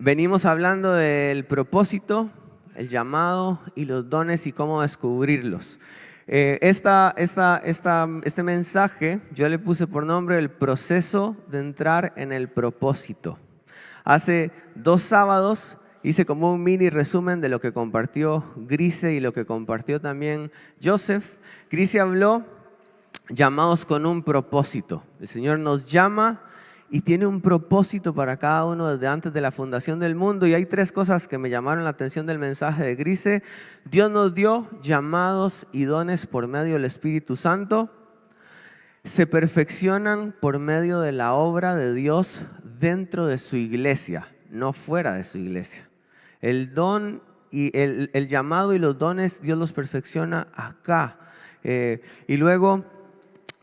Venimos hablando del propósito, el llamado y los dones y cómo descubrirlos. Este mensaje yo le puse por nombre el proceso de entrar en el propósito. Hace 2 sábados hice como un mini resumen de lo que compartió Grise y lo que compartió también Joseph. Grise habló llamados con un propósito. El Señor nos llama y tiene un propósito para cada uno desde antes de la fundación del mundo. Y hay 3 cosas que me llamaron la atención del mensaje de Grise. Dios nos dio llamados y dones por medio del Espíritu Santo. Se perfeccionan por medio de la obra de Dios dentro de su iglesia, no fuera de su iglesia. El don y el llamado y los dones, Dios los perfecciona acá. Y luego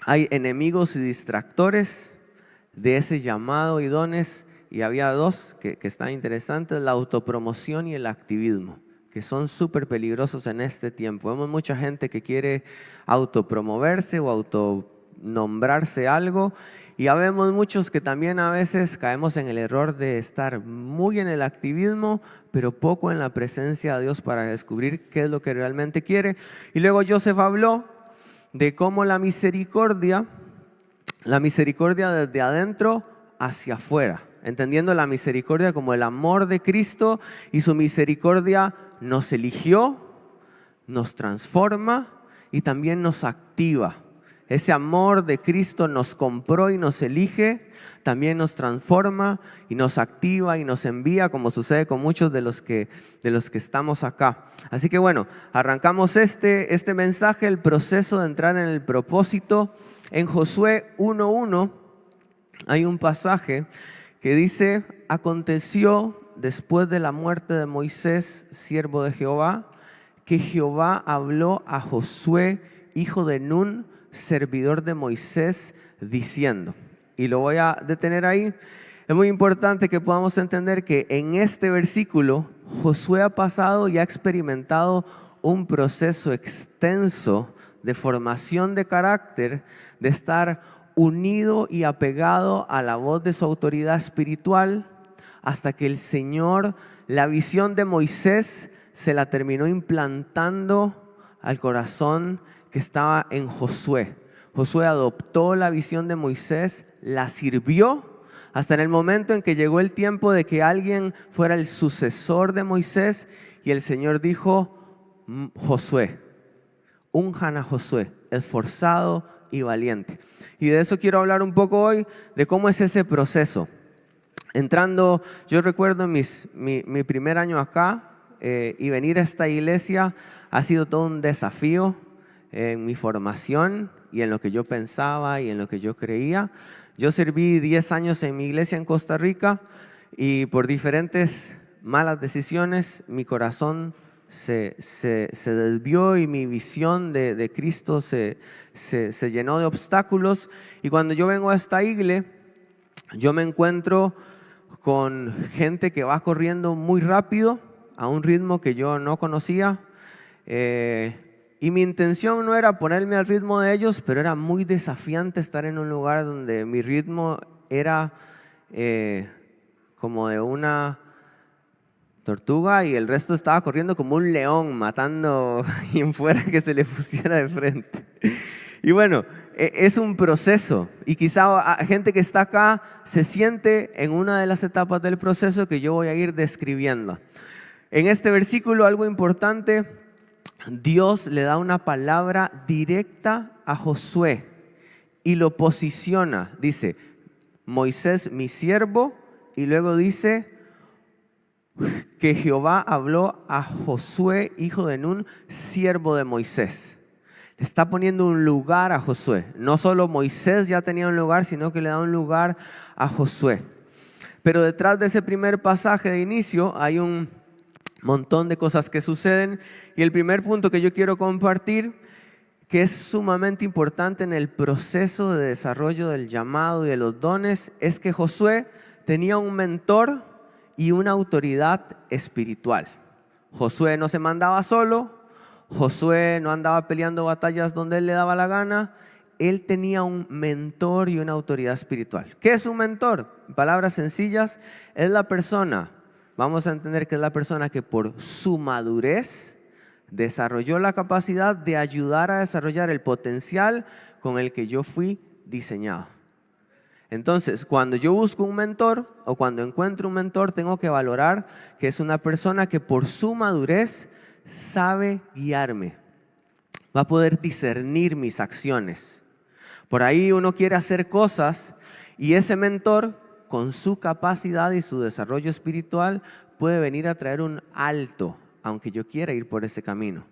hay enemigos y distractores de ese llamado y dones, y había 2 que están interesantes: la autopromoción y el activismo, que son súper peligrosos en este tiempo. Vemos mucha gente que quiere autopromoverse o autonombrarse algo, y ya vemos muchos que también a veces caemos en el error de estar muy en el activismo, pero poco en la presencia de Dios para descubrir qué es lo que realmente quiere. Y luego Joseph habló de cómo la misericordia desde adentro hacia afuera, entendiendo la misericordia como el amor de Cristo, y su misericordia nos eligió, nos transforma y también nos activa. Ese amor de Cristo nos compró y nos elige, también nos transforma y nos activa y nos envía, como sucede con muchos de los que estamos acá. Así que bueno, arrancamos este mensaje, el proceso de entrar en el propósito. En Josué 1:1 hay un pasaje que dice: aconteció después de la muerte de Moisés, siervo de Jehová, que Jehová habló a Josué, hijo de Nun, servidor de Moisés, diciendo. Y lo voy a detener ahí. Es muy importante que podamos entender que en este versículo Josué ha pasado y ha experimentado un proceso extenso de formación de carácter, de estar unido y apegado a la voz de su autoridad espiritual, hasta que el Señor, la visión de Moisés, se la terminó implantando al corazón que estaba en Josué. Josué adoptó la visión de Moisés, la sirvió hasta en el momento en que llegó el tiempo de que alguien fuera el sucesor de Moisés, y el Señor dijo: Josué, unjan a Josué, esforzado y valiente. Y de eso quiero hablar un poco hoy, de cómo es ese proceso. Entrando, yo recuerdo mi primer año acá, y venir a esta iglesia ha sido todo un desafío en mi formación y en lo que yo pensaba y en lo que yo creía. Yo serví 10 años en mi iglesia en Costa Rica, y por diferentes malas decisiones mi corazón se desvió y mi visión de Cristo se llenó de obstáculos. Y cuando yo vengo a esta iglesia, yo me encuentro con gente que va corriendo muy rápido a un ritmo que yo no conocía, y mi intención no era ponerme al ritmo de ellos, pero era muy desafiante estar en un lugar donde mi ritmo era como de una tortuga y el resto estaba corriendo como un león, matando a quien fuera que se le pusiera de frente. Y bueno, es un proceso, y quizá gente que está acá se siente en una de las etapas del proceso que yo voy a ir describiendo. En este versículo, algo importante: Dios le da una palabra directa a Josué y lo posiciona. Dice: Moisés, mi siervo, y luego dice que Jehová habló a Josué, hijo de Nun, siervo de Moisés. Le está poniendo un lugar a Josué. No solo Moisés ya tenía un lugar, sino que le da un lugar a Josué. Pero detrás de ese primer pasaje de inicio hay un montón de cosas que suceden, y el primer punto que yo quiero compartir, que es sumamente importante en el proceso de desarrollo del llamado y de los dones, es que Josué tenía un mentor y una autoridad espiritual. Josué no se mandaba solo, Josué no andaba peleando batallas donde él le daba la gana. Él tenía un mentor y una autoridad espiritual. ¿Qué es un mentor? En palabras sencillas, es la persona. vamos a entender que es la persona que por su madurez desarrolló la capacidad de ayudar a desarrollar el potencial con el que yo fui diseñado. Entonces, cuando yo busco un mentor o cuando encuentro un mentor, tengo que valorar que es una persona que por su madurez sabe guiarme, va a poder discernir mis acciones. Por ahí uno quiere hacer cosas y ese mentor, con su capacidad y su desarrollo espiritual, puede venir a traer un alto, aunque yo quiera ir por ese camino.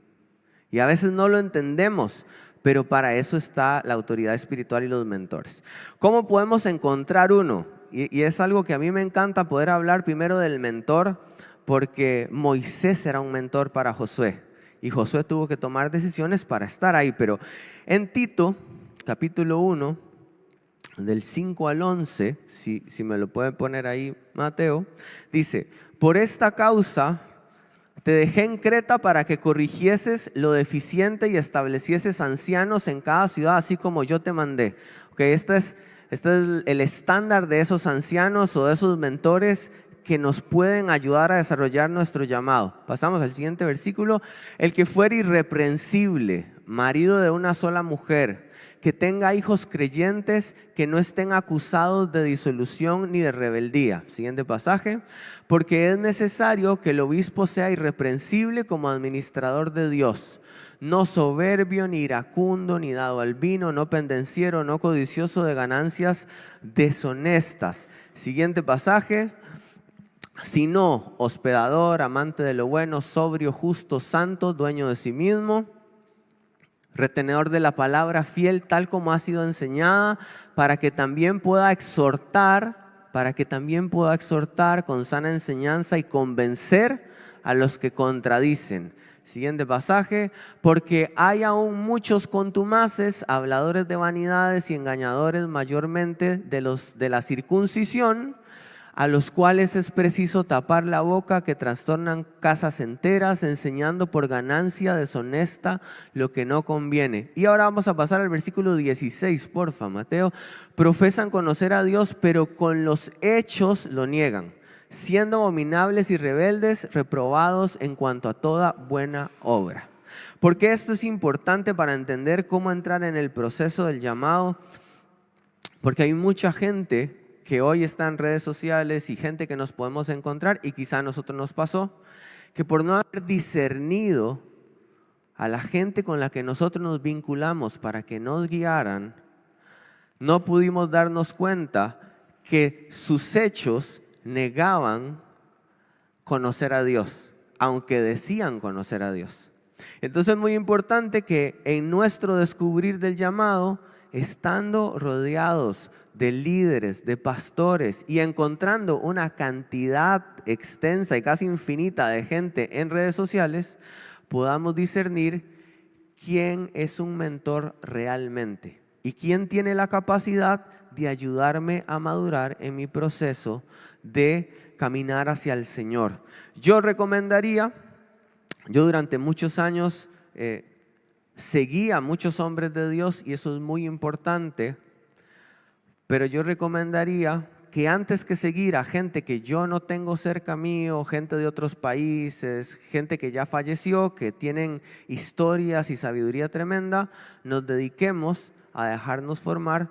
Y a veces no lo entendemos, pero para eso está la autoridad espiritual y los mentores. ¿Cómo podemos encontrar uno? Y es algo que a mí me encanta poder hablar primero del mentor, porque Moisés era un mentor para Josué. Y Josué tuvo que tomar decisiones para estar ahí. Pero en Tito, capítulo 1, del 5 al 11, si me lo pueden poner ahí, Mateo, dice: por esta causa te dejé en Creta para que corrigieses lo deficiente y establecieses ancianos en cada ciudad, así como yo te mandé. Okay, este es el estándar de esos ancianos o de esos mentores que nos pueden ayudar a desarrollar nuestro llamado. Pasamos al siguiente versículo. El que fuera irreprensible, marido de una sola mujer, que tenga hijos creyentes, que no estén acusados de disolución ni de rebeldía. Siguiente pasaje. Porque es necesario que el obispo sea irreprensible como administrador de Dios, no soberbio, ni iracundo, ni dado al vino, no pendenciero, no codicioso de ganancias deshonestas. Siguiente pasaje. Sino hospedador, amante de lo bueno, sobrio, justo, santo, dueño de sí mismo, retenedor de la palabra, fiel tal como ha sido enseñada, para que también pueda exhortar con sana enseñanza y convencer a los que contradicen. Siguiente pasaje. Porque hay aún muchos contumaces, habladores de vanidades y engañadores, mayormente de la circuncisión, a los cuales es preciso tapar la boca, que trastornan casas enteras, enseñando por ganancia deshonesta lo que no conviene. Y ahora vamos a pasar al versículo 16, porfa, Mateo. Profesan conocer a Dios, pero con los hechos lo niegan, siendo abominables y rebeldes, reprobados en cuanto a toda buena obra. Porque esto es importante para entender cómo entrar en el proceso del llamado, porque hay mucha gente que hoy está en redes sociales y gente que nos podemos encontrar, y quizá a nosotros nos pasó, que por no haber discernido a la gente con la que nosotros nos vinculamos para que nos guiaran, no pudimos darnos cuenta que sus hechos negaban conocer a Dios, aunque decían conocer a Dios. Entonces es muy importante que en nuestro descubrir del llamado, estando rodeados de líderes, de pastores y encontrando una cantidad extensa y casi infinita de gente en redes sociales, podamos discernir quién es un mentor realmente y quién tiene la capacidad de ayudarme a madurar en mi proceso de caminar hacia el Señor. Yo durante muchos años seguí a muchos hombres de Dios y eso es muy importante, pero yo recomendaría que antes que seguir a gente que yo no tengo cerca mío, gente de otros países, gente que ya falleció, que tienen historias y sabiduría tremenda, nos dediquemos a dejarnos formar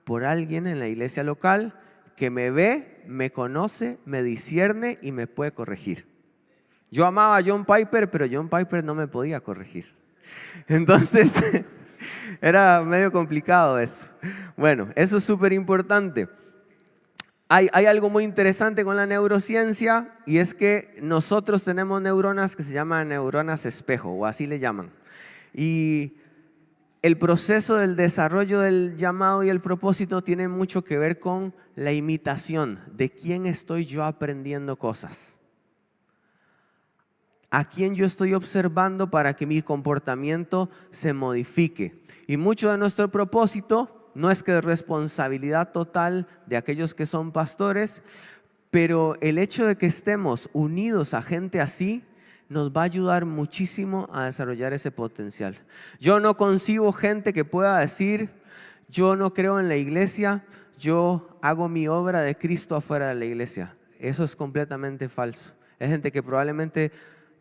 por alguien en la iglesia local que me ve, me conoce, me discierne y me puede corregir. Yo amaba a John Piper, pero John Piper no me podía corregir. Entonces, era medio complicado eso. Bueno, eso es súper importante. Hay algo muy interesante con la neurociencia y es que nosotros tenemos neuronas que se llaman neuronas espejo o así le llaman. Y el proceso del desarrollo del llamado y el propósito tiene mucho que ver con la imitación de quién estoy yo aprendiendo cosas. A quién yo estoy observando para que mi comportamiento se modifique. Y mucho de nuestro propósito no es que es responsabilidad total de aquellos que son pastores, pero el hecho de que estemos unidos a gente así nos va a ayudar muchísimo a desarrollar ese potencial. Yo no concibo gente que pueda decir, yo no creo en la iglesia, yo hago mi obra de Cristo afuera de la iglesia. Eso es completamente falso. hay gente que probablemente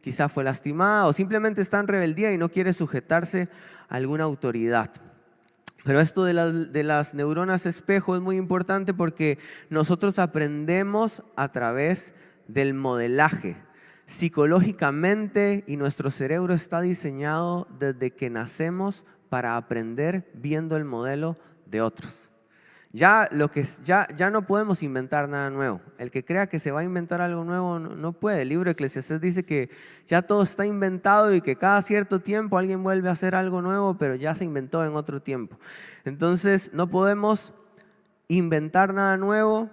quizá fue lastimada o simplemente está en rebeldía y no quiere sujetarse a alguna autoridad. Pero esto de las neuronas espejo es muy importante porque nosotros aprendemos a través del modelaje. Psicológicamente, y nuestro cerebro está diseñado desde que nacemos para aprender viendo el modelo de otros. Ya no podemos inventar nada nuevo. El que crea que se va a inventar algo nuevo no puede. El libro de Eclesiastés dice que ya todo está inventado y que cada cierto tiempo alguien vuelve a hacer algo nuevo, pero ya se inventó en otro tiempo. Entonces no podemos inventar nada nuevo.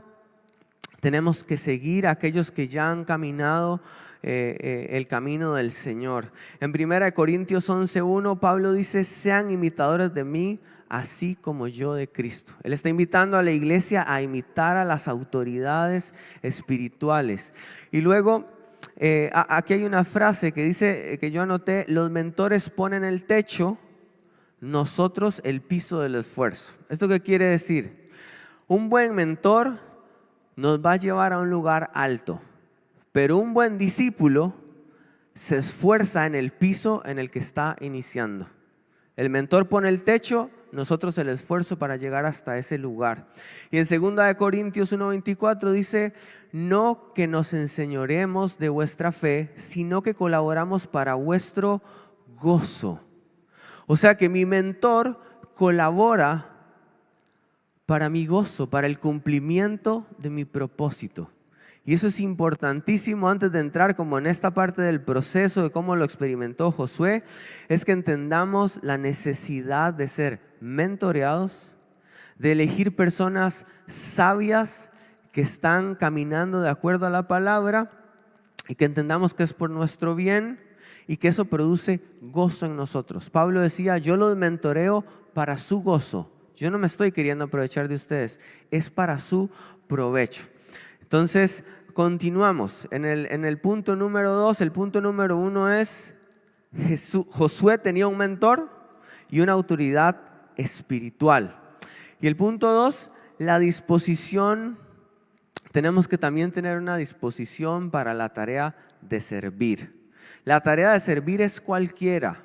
Tenemos que seguir a aquellos que ya han caminado el camino del Señor. En 1 Corintios 11:1 Pablo dice: sean imitadores de mí, así como yo de Cristo. Él está invitando a la iglesia a imitar a las autoridades espirituales. Y luego aquí hay una frase que dice, que yo anoté: los mentores ponen el techo, nosotros el piso del esfuerzo. ¿Esto qué quiere decir? Un buen mentor nos va a llevar a un lugar alto, pero un buen discípulo se esfuerza en el piso en el que está iniciando. El mentor pone el techo, nosotros el esfuerzo para llegar hasta ese lugar. Y en 2 Corintios 1:24 dice: no que nos enseñoremos de vuestra fe, sino que colaboramos para vuestro gozo. O sea que mi mentor colabora para mi gozo, para el cumplimiento de mi propósito. Y eso es importantísimo antes de entrar como en esta parte del proceso de cómo lo experimentó Josué, es que entendamos la necesidad de ser mentoreados, de elegir personas sabias que están caminando de acuerdo a la palabra y que entendamos que es por nuestro bien y que eso produce gozo en nosotros. Pablo decía: yo los mentoreo para su gozo. Yo no me estoy queriendo aprovechar de ustedes, es para su provecho. Entonces, continuamos en el punto número 2. El punto número 1 es: Josué tenía un mentor y una autoridad espiritual. Y el punto 2, la disposición. Tenemos que también tener una disposición para la tarea de servir. La tarea de servir es cualquiera,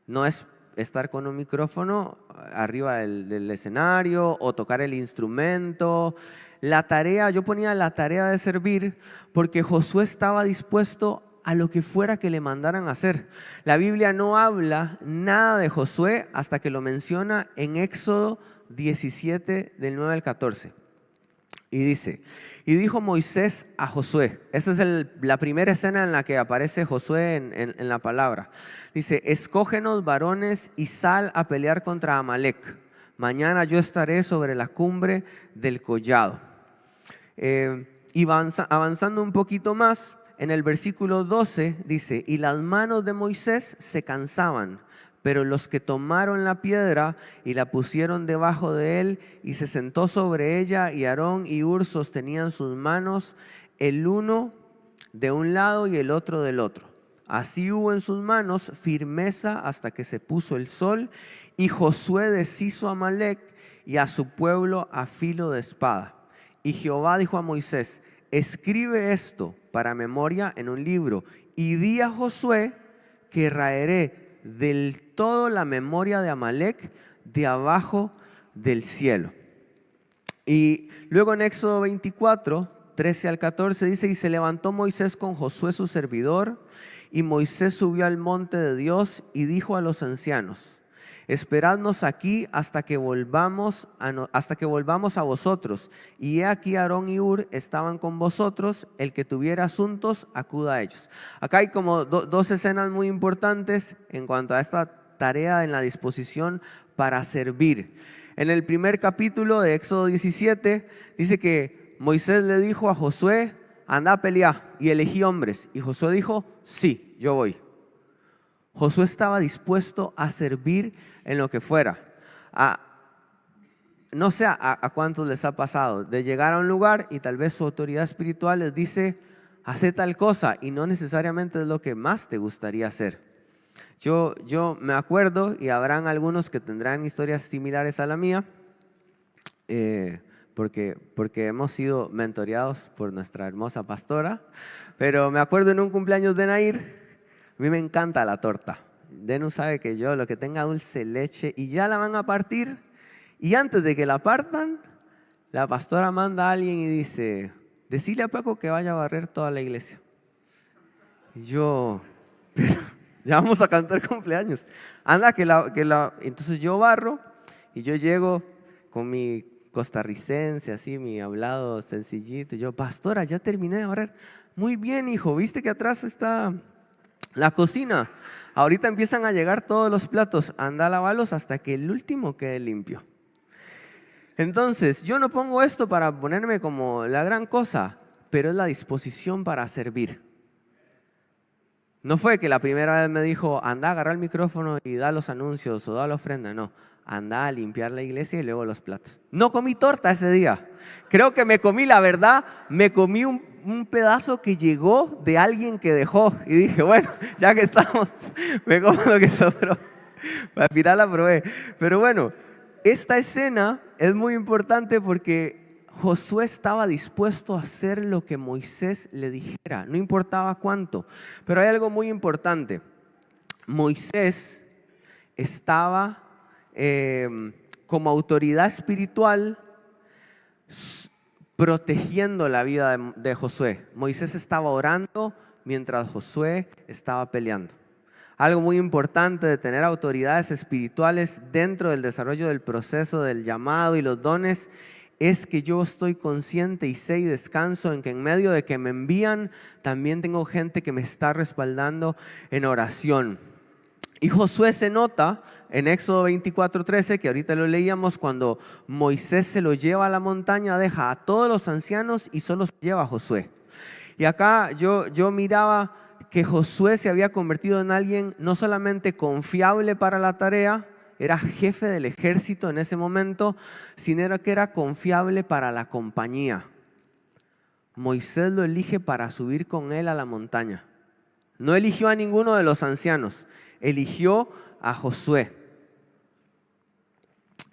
no es estar con un micrófono arriba del escenario o tocar el instrumento. La tarea, yo ponía la tarea de servir porque Josué estaba dispuesto a lo que fuera que le mandaran a hacer. La Biblia no habla nada de Josué hasta que lo menciona en Éxodo 17 del 9 al 14. Y dice: y dijo Moisés a Josué. Esta es la primera escena en la que aparece Josué en la palabra. Dice: escógenos varones y sal a pelear contra Amalec. Mañana yo estaré sobre la cumbre del collado. Y avanzando un poquito más, en el versículo 12 dice: y las manos de Moisés se cansaban, pero los que tomaron la piedra y la pusieron debajo de él, y se sentó sobre ella, y Aarón y Hur sostenían sus manos, el uno de un lado y el otro del otro. Así hubo en sus manos firmeza hasta que se puso el sol, y Josué deshizo a Amalec y a su pueblo a filo de espada. Y Jehová dijo a Moisés: escribe esto para memoria en un libro, y di a Josué que raeré del todo la memoria de Amalec de abajo del cielo. Y luego en Éxodo 24, 13 al 14 dice: y se levantó Moisés con Josué su servidor, y Moisés subió al monte de Dios y dijo a los ancianos: esperadnos aquí hasta que volvamos a vosotros. Y he aquí Aarón y Hur estaban con vosotros, el que tuviera asuntos acuda a ellos. Acá hay como dos escenas muy importantes en cuanto a esta tarea en la disposición para servir. En el primer capítulo de Éxodo 17 dice que Moisés le dijo a Josué: anda a pelear y elegí hombres. Y Josué dijo: sí, yo voy. Josué estaba dispuesto a servir en lo que fuera. No sé a cuántos les ha pasado de llegar a un lugar y tal vez su autoridad espiritual les dice: hace tal cosa, y no necesariamente es lo que más te gustaría hacer. Yo me acuerdo, y habrán algunos que tendrán historias similares a la mía, porque hemos sido mentoreados por nuestra hermosa pastora, pero me acuerdo en un cumpleaños de Nair, a mí me encanta la torta. Denu sabe que yo lo que tenga dulce, leche, y ya la van a partir, y antes de que la partan, la pastora manda a alguien y dice, decile a Paco que vaya a barrer toda la iglesia. Y yo, pero ya vamos a cantar cumpleaños. Anda, entonces yo barro y yo llego con mi costarricense, así, mi hablado sencillito. Y yo, pastora, ya terminé de barrer. Muy bien, hijo, ¿viste que atrás está la cocina? Ahorita empiezan a llegar todos los platos. Anda a lavarlos hasta que el último quede limpio. Entonces, yo no pongo esto para ponerme como la gran cosa, pero es la disposición para servir. No fue que la primera vez me dijo, anda a agarrar el micrófono y da los anuncios o da la ofrenda. No, anda a limpiar la iglesia y luego los platos. No comí torta ese día. Creo que me comí, la verdad, me comí un pedazo que llegó de alguien que dejó. Y dije, bueno, ya que estamos, me como lo que sobró. Al final la probé. Pero bueno, esta escena es muy importante porque Josué estaba dispuesto a hacer lo que Moisés le dijera, no importaba cuánto. Pero hay algo muy importante. Moisés estaba como autoridad espiritual protegiendo la vida de Josué. Moisés estaba orando mientras Josué estaba peleando. Algo muy importante de tener autoridades espirituales dentro del desarrollo del proceso del llamado y los dones es que yo estoy consciente y sé y descanso en que en medio de que me envían, también tengo gente que me está respaldando en oración. Y Josué se nota en Éxodo 24:13, que ahorita lo leíamos, cuando Moisés se lo lleva a la montaña, deja a todos los ancianos y solo se lleva a Josué. Y acá yo miraba que Josué se había convertido en alguien no solamente confiable para la tarea, era jefe del ejército en ese momento, sino que era confiable para la compañía. Moisés lo elige para subir con él a la montaña. No eligió a ninguno de los ancianos, eligió a Josué.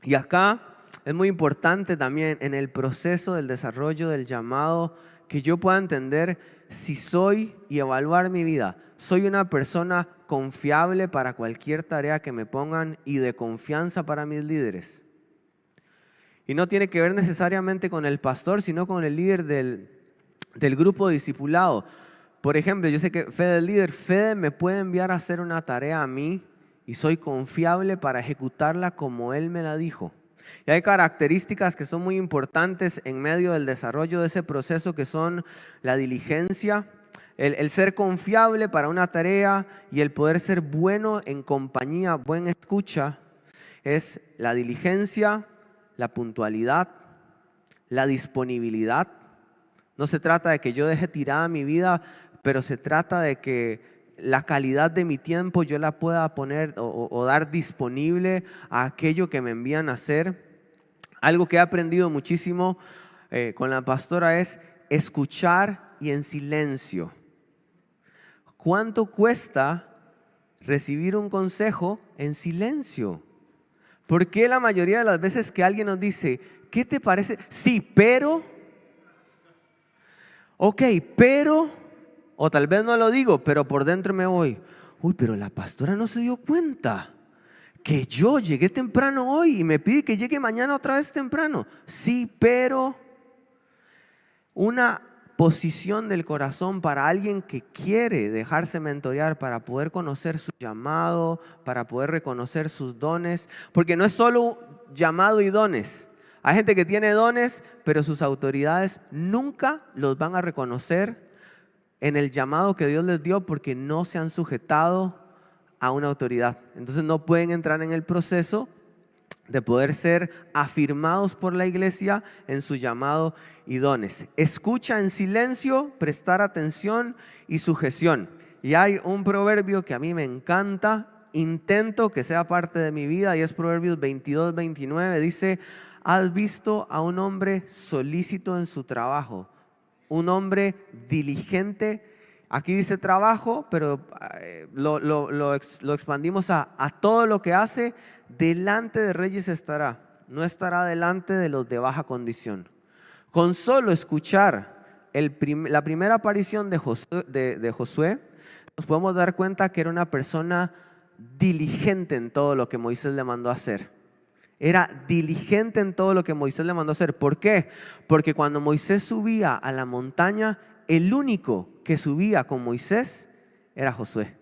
Y acá es muy importante también en el proceso del desarrollo del llamado que yo pueda entender si soy y evaluar mi vida. ¿Soy una persona confiable para cualquier tarea que me pongan y de confianza para mis líderes? Y no tiene que ver necesariamente con el pastor, sino con el líder del grupo discipulado. Por ejemplo, yo sé que Fede, el líder, Fede me puede enviar a hacer una tarea a mí y soy confiable para ejecutarla como él me la dijo. Y hay características que son muy importantes en medio del desarrollo de ese proceso, que son la diligencia, el ser confiable para una tarea y el poder ser bueno en compañía, buen escucha. Es la diligencia, la puntualidad, la disponibilidad. No se trata de que yo deje tirada mi vida, pero se trata de que la calidad de mi tiempo yo la pueda poner o dar disponible a aquello que me envían a hacer. Algo que he aprendido muchísimo con la pastora es escuchar y en silencio. ¿Cuánto cuesta recibir un consejo en silencio? ¿Por qué la mayoría de las veces que alguien nos dice, ¿qué te parece? Sí, pero, ok, pero, o tal vez no lo digo, pero por dentro me voy, uy, pero la pastora no se dio cuenta que yo llegué temprano hoy y me pide que llegue mañana otra vez temprano. Sí, pero una posición del corazón para alguien que quiere dejarse mentorear para poder conocer su llamado, para poder reconocer sus dones, porque no es solo llamado y dones. Hay gente que tiene dones, pero sus autoridades nunca los van a reconocer en el llamado que Dios les dio porque no se han sujetado a una autoridad. Entonces no pueden entrar en el proceso de poder ser afirmados por la iglesia en su llamado y dones. Escucha en silencio, prestar atención y sujeción. Y hay un proverbio que a mí me encanta, intento que sea parte de mi vida, y es Proverbios 22:29. Dice: ¿has visto a un hombre solícito en su trabajo? Un hombre diligente. Aquí dice trabajo, pero lo expandimos a todo lo que hace. Delante de reyes estará no estará delante de los de baja condición. Con solo escuchar la primera aparición de Josué, nos podemos dar cuenta que era una persona diligente en todo lo que Moisés le mandó a hacer. Era diligente en todo lo que Moisés le mandó a hacer. ¿Por qué? Porque cuando Moisés subía a la montaña, el único que subía con Moisés era Josué.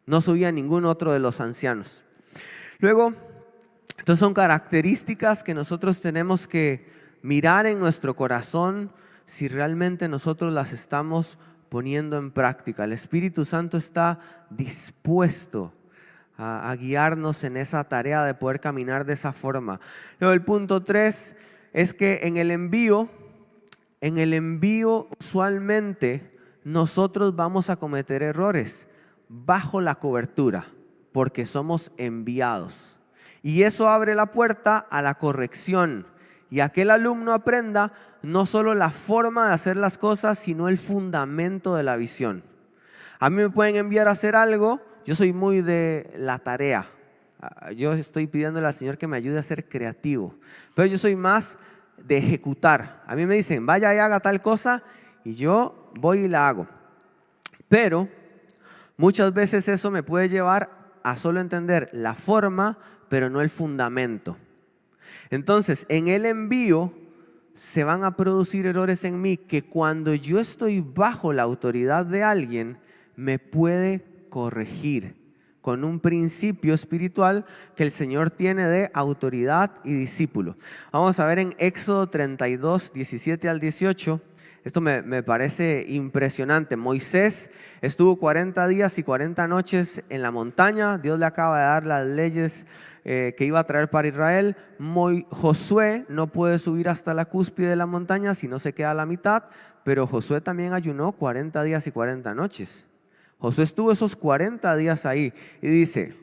No subía ningún otro de los ancianos. Luego, entonces son características que nosotros tenemos que mirar en nuestro corazón si realmente nosotros las estamos poniendo en práctica. El Espíritu Santo está dispuesto a guiarnos en esa tarea de poder caminar de esa forma. Luego el punto 3 es que en el envío usualmente nosotros vamos a cometer errores bajo la cobertura porque somos enviados. Y eso abre la puerta a la corrección y a que el alumno aprenda no solo la forma de hacer las cosas, sino el fundamento de la visión. A mí me pueden enviar a hacer algo. Yo soy muy de la tarea. Yo estoy pidiéndole al Señor que me ayude a ser creativo. Pero yo soy más de ejecutar. A mí me dicen, vaya y haga tal cosa, y yo voy y la hago. Pero muchas veces eso me puede llevar a solo entender la forma, pero no el fundamento. Entonces, en el envío se van a producir errores en mí que cuando yo estoy bajo la autoridad de alguien, me puede corregir con un principio espiritual que el Señor tiene de autoridad y discípulo. Vamos a ver en Éxodo 32, 17 al 18. Esto me parece impresionante. Moisés estuvo 40 días y 40 noches en la montaña. Dios le acaba de dar las leyes que iba a traer para Israel. Josué no puede subir hasta la cúspide de la montaña, sino se queda a la mitad. Pero Josué también ayunó 40 días y 40 noches. Josué estuvo esos 40 días ahí y dice,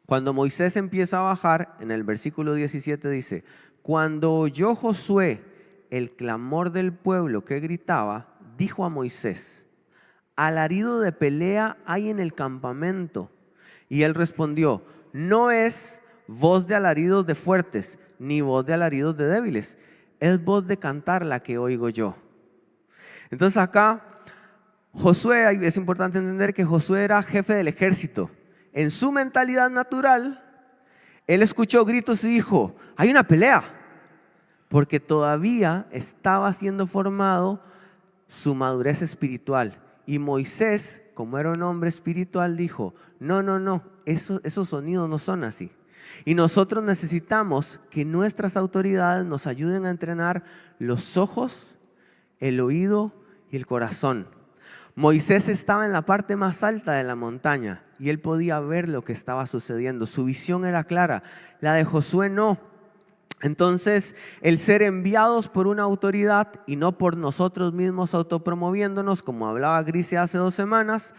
cuando Moisés empieza a bajar, en el versículo 17 dice, cuando oyó Josué el clamor del pueblo que gritaba, dijo a Moisés, alarido de pelea hay en el campamento. Y él respondió, no es voz de alaridos de fuertes, ni voz de alaridos de débiles, es voz de cantar la que oigo yo. Entonces acá Josué, es importante entender que Josué era jefe del ejército. En su mentalidad natural, él escuchó gritos y dijo, hay una pelea, porque todavía estaba siendo formado su madurez espiritual. Y Moisés, como era un hombre espiritual, dijo, no, esos sonidos no son así. Y nosotros necesitamos que nuestras autoridades nos ayuden a entrenar los ojos, el oído y el corazón. Moisés estaba en la parte más alta de la montaña y él podía ver lo que estaba sucediendo. Su visión era clara, la de Josué no. Entonces, el ser enviados por una autoridad y no por nosotros mismos autopromoviéndonos, como hablaba Grise hace 2 semanas,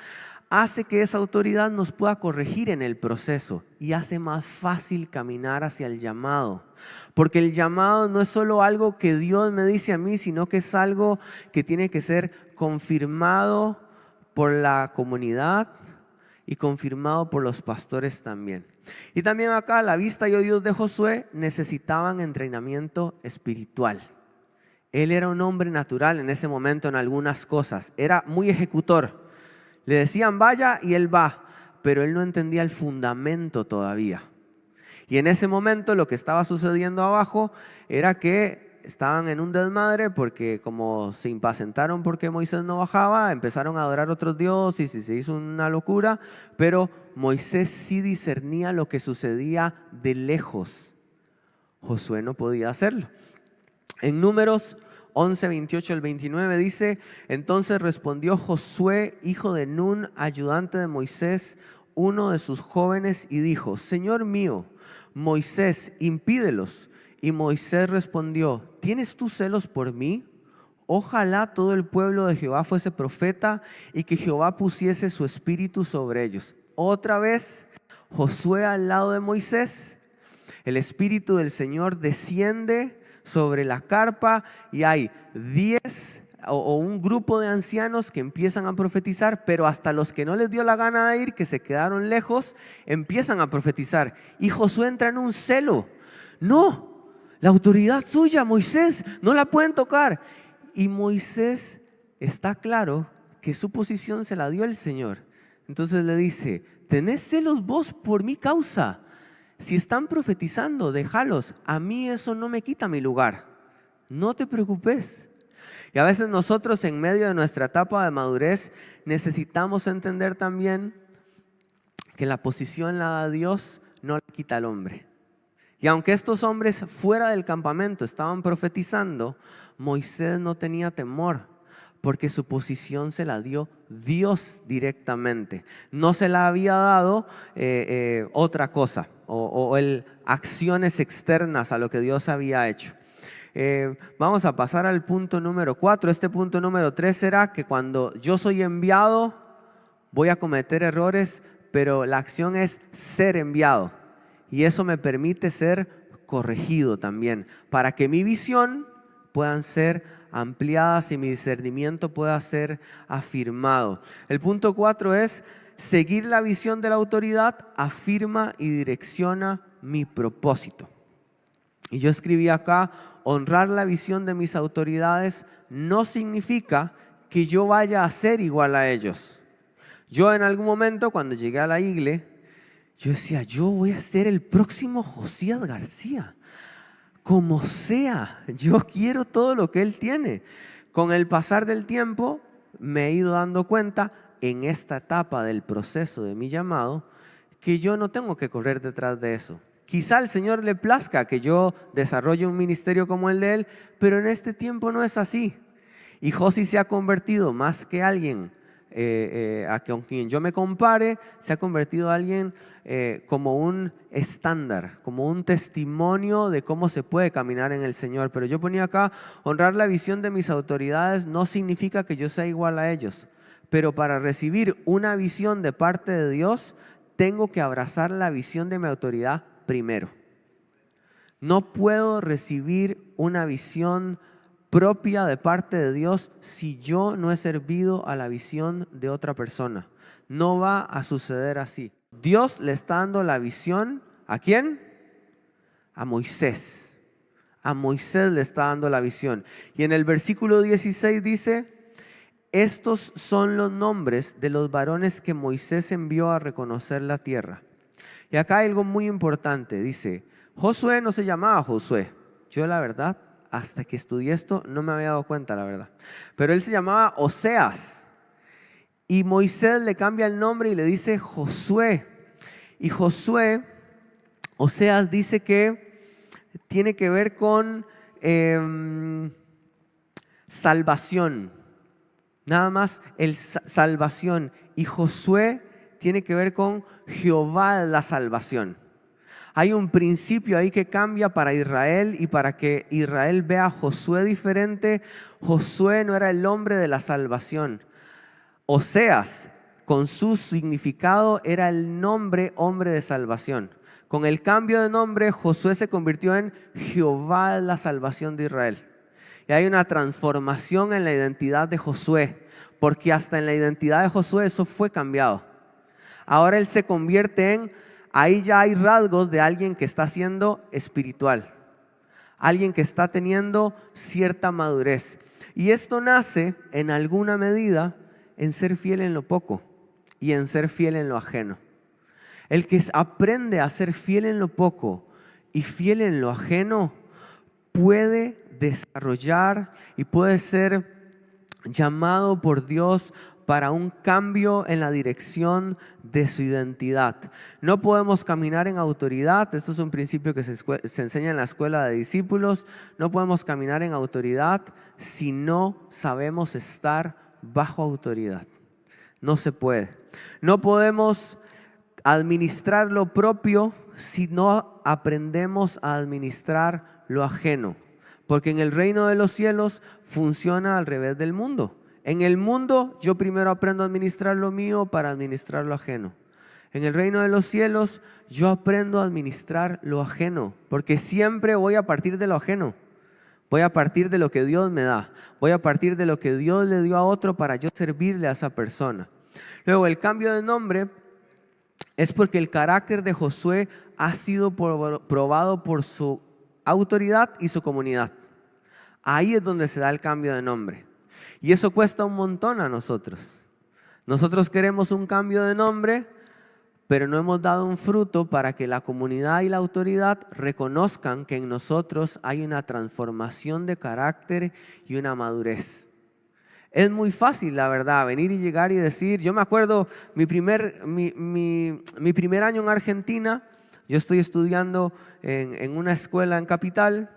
hace que esa autoridad nos pueda corregir en el proceso y hace más fácil caminar hacia el llamado. Porque el llamado no es solo algo que Dios me dice a mí, sino que es algo que tiene que ser confirmado por la comunidad y confirmado por los pastores también. Y también acá la vista y oídos de Josué necesitaban entrenamiento espiritual. Él era un hombre natural en ese momento en algunas cosas, era muy ejecutor. Le decían vaya y él va, pero él no entendía el fundamento todavía. Y en ese momento lo que estaba sucediendo abajo era que estaban en un desmadre porque como se impacientaron porque Moisés no bajaba, empezaron a adorar a otros dioses y se hizo una locura, pero Moisés sí discernía lo que sucedía de lejos. Josué no podía hacerlo. En Números 11, 28 al 29 dice, entonces respondió Josué, hijo de Nun, ayudante de Moisés, uno de sus jóvenes, y dijo, Señor mío, Moisés, impídelos. Y Moisés respondió, ¿tienes tú celos por mí? Ojalá todo el pueblo de Jehová fuese profeta y que Jehová pusiese su espíritu sobre ellos. Otra vez, Josué al lado de Moisés, el espíritu del Señor desciende sobre la carpa y hay 10 o un grupo de ancianos que empiezan a profetizar, pero hasta los que no les dio la gana de ir, que se quedaron lejos, empiezan a profetizar. Y Josué entra en un celo. No, la autoridad suya, Moisés, no la pueden tocar. Y Moisés está claro que su posición se la dio el Señor. Entonces le dice, ¿tenés celos vos por mi causa? Si están profetizando, déjalos. A mí eso no me quita mi lugar. No te preocupes. Y a veces nosotros en medio de nuestra etapa de madurez necesitamos entender también que la posición la da Dios, no la quita el hombre. Y aunque estos hombres fuera del campamento estaban profetizando, Moisés no tenía temor, porque su posición se la dio Dios directamente. No se la había dado otra cosa o acciones externas a lo que Dios había hecho. Vamos a pasar al punto número 4. Este punto número 3 será que cuando yo soy enviado voy a cometer errores, pero la acción es ser enviado. Y eso me permite ser corregido también, para que mi visión puedan ser ampliadas y mi discernimiento pueda ser afirmado. El punto 4 es: seguir la visión de la autoridad afirma y direcciona mi propósito. Y yo escribí acá: honrar la visión de mis autoridades no significa que yo vaya a ser igual a ellos. Yo en algún momento, cuando llegué a la iglesia, yo decía, yo voy a ser el próximo Josías García. Como sea, yo quiero todo lo que él tiene. Con el pasar del tiempo me he ido dando cuenta en esta etapa del proceso de mi llamado que yo no tengo que correr detrás de eso. Quizá al Señor le plazca que yo desarrolle un ministerio como el de él, pero en este tiempo no es así. Y Josi se ha convertido más que alguien con quien yo me compare, se ha convertido alguien como un estándar, como un testimonio de cómo se puede caminar en el Señor. Pero yo ponía acá: honrar la visión de mis autoridades no significa que yo sea igual a ellos, pero para recibir una visión de parte de Dios tengo que abrazar la visión de mi autoridad primero. No puedo recibir una visión propia de parte de Dios si yo no he servido a la visión de otra persona. No va a suceder así. Dios le está dando la visión ¿a quién? A Moisés. A Moisés le está dando la visión. Y en el versículo 16 dice: estos son los nombres de los varones que Moisés envió a reconocer la tierra. Y acá hay algo muy importante. Dice, Josué no se llamaba Josué. Yo la verdad, hasta que estudié esto, no me había dado cuenta, la verdad. Pero él se llamaba Oseas. Y Moisés le cambia el nombre y le dice Josué. Y Josué, Oseas dice que tiene que ver con salvación. Nada más salvación. Y Josué tiene que ver con Jehová la salvación. Hay un principio ahí que cambia para Israel, y para que Israel vea a Josué diferente, Josué no era el hombre de la salvación. Oseas, con su significado, era el nombre hombre de salvación. Con el cambio de nombre, Josué se convirtió en Jehová la salvación de Israel. Y hay una transformación en la identidad de Josué, porque hasta en la identidad de Josué eso fue cambiado. Ahora él se convierte en, ahí ya hay rasgos de alguien que está siendo espiritual, alguien que está teniendo cierta madurez. Y esto nace en alguna medida en ser fiel en lo poco y en ser fiel en lo ajeno. El que aprende a ser fiel en lo poco y fiel en lo ajeno puede desarrollar y puede ser llamado por Dios para un cambio en la dirección de su identidad. No podemos caminar en autoridad. Esto es un principio que se enseña en la escuela de discípulos. No podemos caminar en autoridad si no sabemos estar bajo autoridad. No se puede. No podemos administrar lo propio si no aprendemos a administrar lo ajeno. Porque en el reino de los cielos funciona al revés del mundo. En el mundo yo primero aprendo a administrar lo mío para administrar lo ajeno. En el reino de los cielos yo aprendo a administrar lo ajeno, porque siempre voy a partir de lo ajeno. Voy a partir de lo que Dios me da. Voy a partir de lo que Dios le dio a otro para yo servirle a esa persona. Luego, el cambio de nombre es porque el carácter de Josué ha sido probado por su autoridad y su comunidad. Ahí es donde se da el cambio de nombre. Y eso cuesta un montón a nosotros. Nosotros queremos un cambio de nombre, pero no hemos dado un fruto para que la comunidad y la autoridad reconozcan que en nosotros hay una transformación de carácter y una madurez. Es muy fácil, la verdad, venir y llegar y decir, yo me acuerdo mi primer año en Argentina, yo estoy estudiando en una escuela en Capital,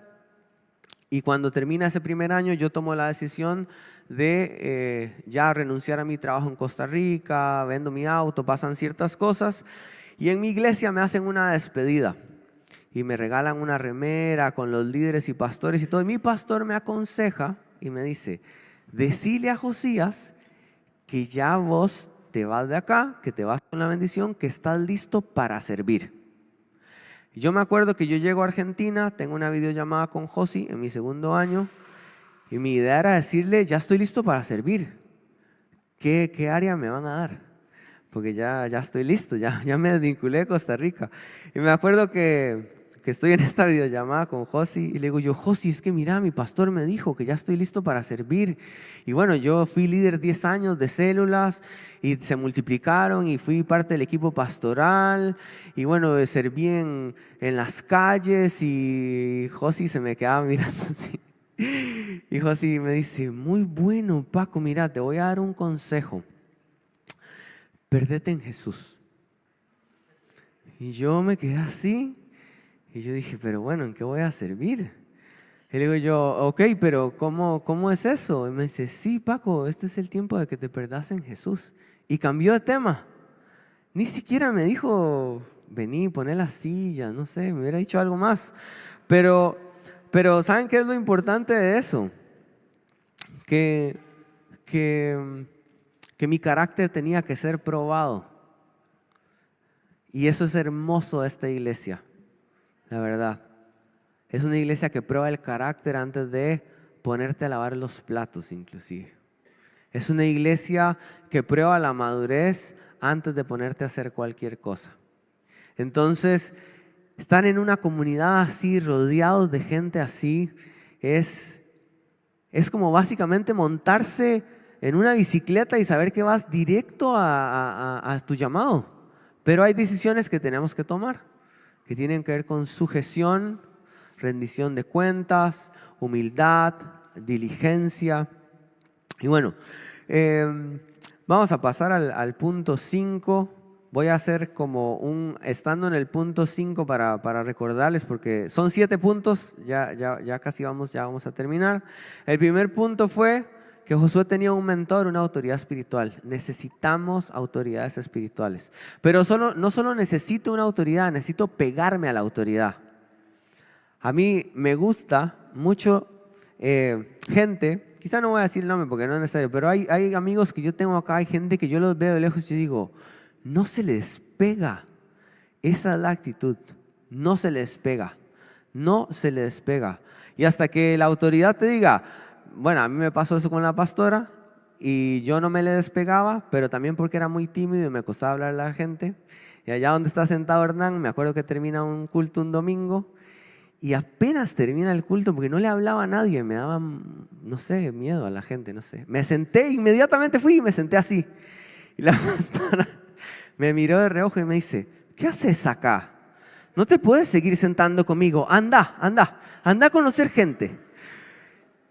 y cuando termina ese primer año yo tomo la decisión de ya renunciar a mi trabajo en Costa Rica, vendo mi auto, pasan ciertas cosas, y en mi iglesia me hacen una despedida y me regalan una remera con los líderes y pastores y todo. Y mi pastor me aconseja y me dice, decile a Josías que ya vos te vas de acá, que te vas con la bendición, que estás listo para servir. Y yo me acuerdo que yo llego a Argentina, tengo una videollamada con Josi en mi segundo año, y mi idea era decirle, ya estoy listo para servir. ¿Qué área me van a dar? Porque ya estoy listo, ya me desvinculé de Costa Rica. Y me acuerdo que estoy en esta videollamada con Josi y le digo yo, Josi, es que mira, mi pastor me dijo que ya estoy listo para servir. Y bueno, yo fui líder 10 años de células y se multiplicaron y fui parte del equipo pastoral y bueno, serví en las calles y Josi se me quedaba mirando así. Y Josi me dice, muy bueno Paco, mira, te voy a dar un consejo. Perdete en Jesús. Y yo me quedé así. Y yo dije, pero bueno, ¿en qué voy a servir? Y le digo yo, ok, pero ¿cómo es eso? Y me dice, sí, Paco, este es el tiempo de que te perdas en Jesús. Y cambió de tema. Ni siquiera me dijo, vení, poné la silla, no sé, me hubiera dicho algo más. Pero ¿saben qué es lo importante de eso? Que mi carácter tenía que ser probado. Y eso es hermoso de esta iglesia. La verdad, es una iglesia que prueba el carácter antes de ponerte a lavar los platos inclusive. Es una iglesia que prueba la madurez antes de ponerte a hacer cualquier cosa. Entonces, estar en una comunidad así, rodeados de gente así, es como básicamente montarse en una bicicleta y saber que vas directo a tu llamado. Pero hay decisiones que tenemos que tomar, que tienen que ver con sujeción, rendición de cuentas, humildad, diligencia. Y bueno, vamos a pasar al punto 5. Voy a hacer como estando en el punto 5 para recordarles, porque son 7 puntos, ya casi vamos a terminar. El primer punto fue que Josué tenía un mentor, una autoridad espiritual. Necesitamos autoridades espirituales. Pero no solo necesito una autoridad, necesito pegarme a la autoridad. A mí me gusta mucho gente, quizá no voy a decir el nombre porque no es necesario, pero hay amigos que yo tengo acá, hay gente que yo los veo de lejos y yo digo, no se les pega. Esa es la actitud, no se les pega, no se les pega. Y hasta que la autoridad te diga, bueno, a mí me pasó eso con la pastora y yo no me le despegaba, pero también porque era muy tímido y me costaba hablar a la gente. Y allá donde está sentado Hernán, me acuerdo que termina un culto un domingo y apenas termina el culto, porque no le hablaba a nadie, me daba, no sé, miedo a la gente, no sé. Me senté, inmediatamente fui y me senté así. Y la pastora me miró de reojo y me dice, ¿qué haces acá? No te puedes seguir sentando conmigo, anda a conocer gente.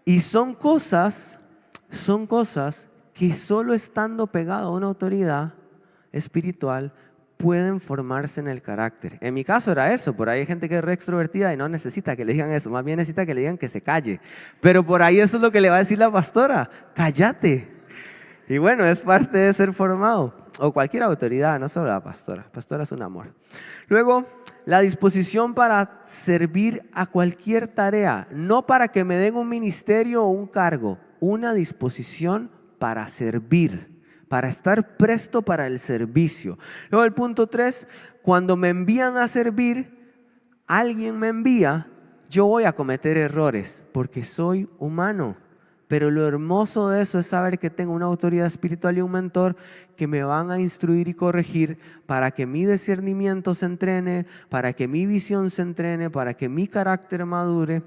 Y son cosas que solo estando pegado a una autoridad espiritual pueden formarse en el carácter. En mi caso era eso, por ahí hay gente que es re extrovertida y no necesita que le digan eso, más bien necesita que le digan que se calle. Pero por ahí eso es lo que le va a decir la pastora, cállate. Y bueno, es parte de ser formado, o cualquier autoridad, no solo la pastora. La pastora es un amor. Luego, la disposición para servir a cualquier tarea, no para que me den un ministerio o un cargo, una disposición para servir, para estar presto para el servicio. Luego el punto 3, cuando me envían a servir, alguien me envía, yo voy a cometer errores porque soy humano. Pero lo hermoso de eso es saber que tengo una autoridad espiritual y un mentor que me van a instruir y corregir para que mi discernimiento se entrene, para que mi visión se entrene, para que mi carácter madure.